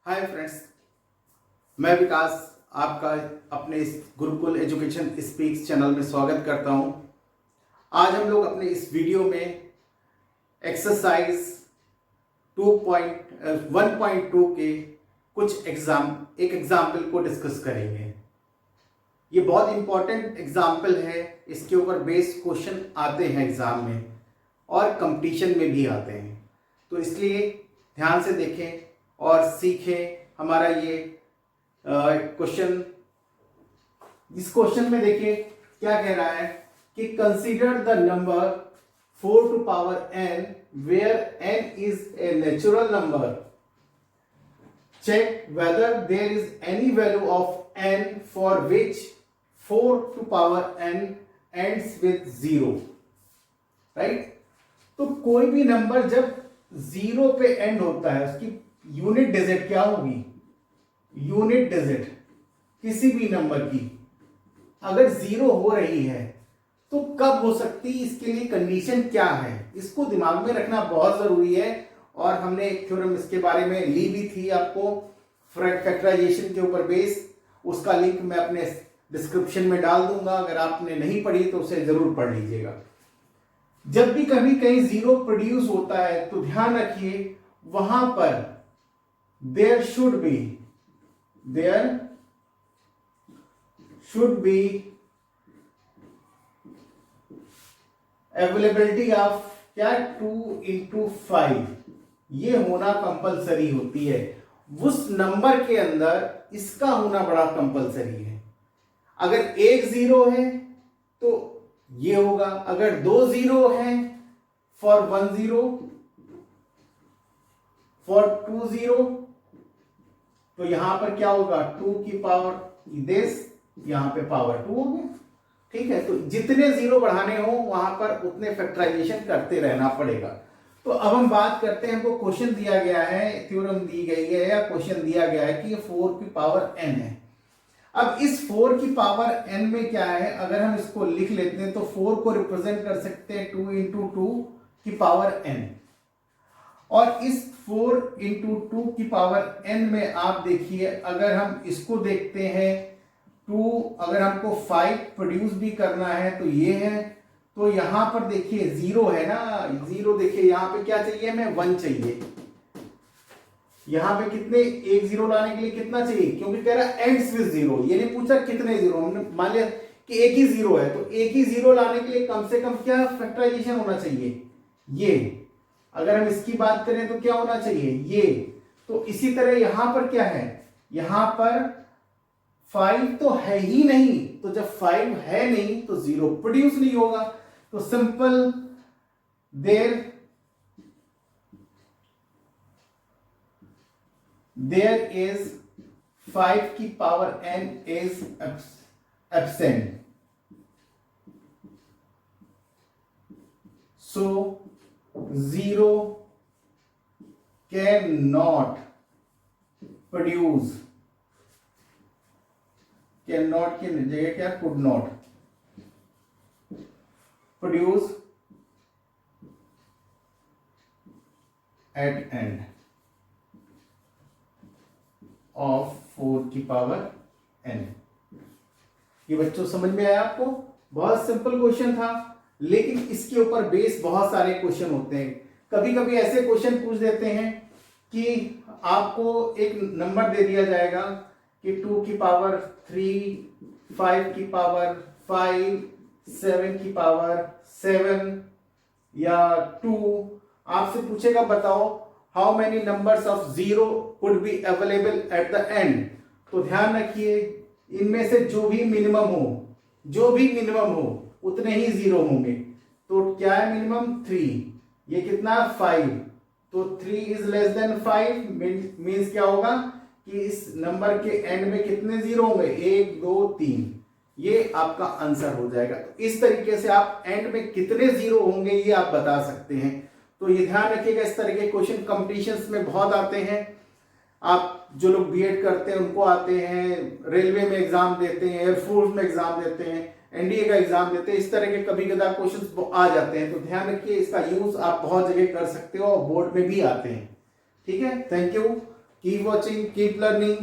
Hi friends, मैं विकास आपका अपने इस गुरुकुल एजुकेशन स्पीक्स चैनल में स्वागत करता हूं। आज हम लोग अपने इस वीडियो में एक्सरसाइज 1.2 के कुछ एक एग्जाम्पल को डिस्कस करेंगे। ये बहुत इंपॉर्टेंट एग्जाम्पल है, इसके ऊपर बेस्ड क्वेश्चन आते हैं एग्जाम में और कंपटीशन में भी आते हैं, तो इसलिए ध्यान से देखें और सीखें। हमारा ये क्वेश्चन, इस क्वेश्चन में देखिए क्या कह रहा है कि consider the number 4 to power n where n is a natural number. Check whether there is any value of n for which 4 to power n ends with 0. Right? तो कोई भी नंबर जब 0 पे एंड होता है, उसकी यूनिट डिजिट क्या होगी? यूनिट डिजिट किसी भी नंबर की अगर 0 हो रही है तो कब हो सकती है, इसके लिए कंडीशन क्या है, इसको दिमाग में रखना बहुत जरूरी है। और हमने एक थ्योरम इसके बारे में ली भी थी आपको फैक्टराइजेशन के ऊपर बेस, उसका लिंक मैं अपने डिस्क्रिप्शन में डाल दूंगा। अगर आपने नहीं पढ़ी तो उसे जरूर पढ़ लीजिएगा। जब भी कभी कहीं 0 प्रोड्यूस होता है तो ध्यान रखिए वहां पर there should be availability of क्या 2 into 5, ये होना कंपलसरी होती है। उस नंबर के अंदर इसका होना बड़ा कंपलसरी है। अगर एक 0 है तो ये होगा, अगर 2 0 है फॉर 1 0, फॉर 2 0, तो यहां पर क्या होगा 2 की पावर दिस, यहां पे पावर 2 हो गया। ठीक है, तो जितने 0 बढ़ाने हो वहां पर उतने फैक्टराइजेशन करते रहना पड़ेगा। तो अब हम बात करते हैं, हमको क्वेश्चन दिया गया है, थ्योरम दी गई है या क्वेश्चन दिया गया है कि ये 4 की पावर n है। अब इस 4 की पावर n में क्या है, अगर हम इसको लिख लेते हैं तो 4 को रिप्रेजेंट कर सकते हैं 2 into 2 की पावर n, और इस 4 into 2 की पावर n में आप देखिए, अगर हम इसको देखते हैं 2, अगर हमको 5 प्रोड्यूस भी करना है तो ये है, तो यहां पर देखिए 0 है ना, 0 देखिए यहां पे क्या चाहिए, हमें 1 चाहिए। यहां पे कितने, एक 0 लाने के लिए कितना चाहिए, क्योंकि कह रहा है एंड्स विद 0, ये नहीं पूछा कितने 0, हमने मान लिया कि एक ही 0 है, तो एक ही 0 लाने के लिए कम से कम क्या फैक्टराइजेशन होना चाहिए, ये। अगर हम इसकी बात करें तो क्या होना चाहिए, ये। तो इसी तरह यहां पर क्या है, यहां पर 5 तो है ही नहीं, तो जब 5 है नहीं तो 0 प्रोड्यूस नहीं होगा। तो सिंपल देयर इज 5 की power n is absent, so 0 cannot produce, cannot की जगह क्या, could not produce at end of 4 की पावर n। ये बच्चों समझ में आया आपको? बहुत सिंपल क्वेश्चन था, लेकिन इसके ऊपर बेस बहुत सारे क्वेश्चन होते हैं। कभी कभी ऐसे क्वेश्चन पूछ देते हैं कि आपको एक नंबर दे दिया जाएगा कि 2 की पावर 3, 5 की पावर 5, 7 की पावर 7 या 2, आपसे पूछेगा बताओ how many numbers of 0 would be available at the end. तो ध्यान रखिए इनमें से जो भी मिनिमम हो उतने ही 0 होंगे। तो क्या है मिनिमम 3, ये कितना 5, तो 3 इज लेस देन 5 मीन्स क्या होगा कि इस नंबर के एंड में कितने 0 होंगे, 1 2 3, ये आपका आंसर हो जाएगा। तो इस तरीके से आप एंड में कितने 0 होंगे ये आप बता सकते हैं। तो ये ध्यान रखिएगा, इस तरह के क्वेश्चन कॉम्पिटिशन्स में बहुत आते हैं। आप जो लोग बीएड करते हैं उनको आते हैं, रेलवे में एग्जाम देते हैं, एयरफोर्स में एग्जाम देते हैं, एनडीए का एग्जाम देते हैं, इस तरह के कभी कदा क्वेश्चंस आ जाते हैं। तो ध्यान रखिए, इसका यूज आप बहुत जगह कर सकते हो और बोर्ड में भी आते हैं। ठीक है, thank you. Keep watching, keep learning.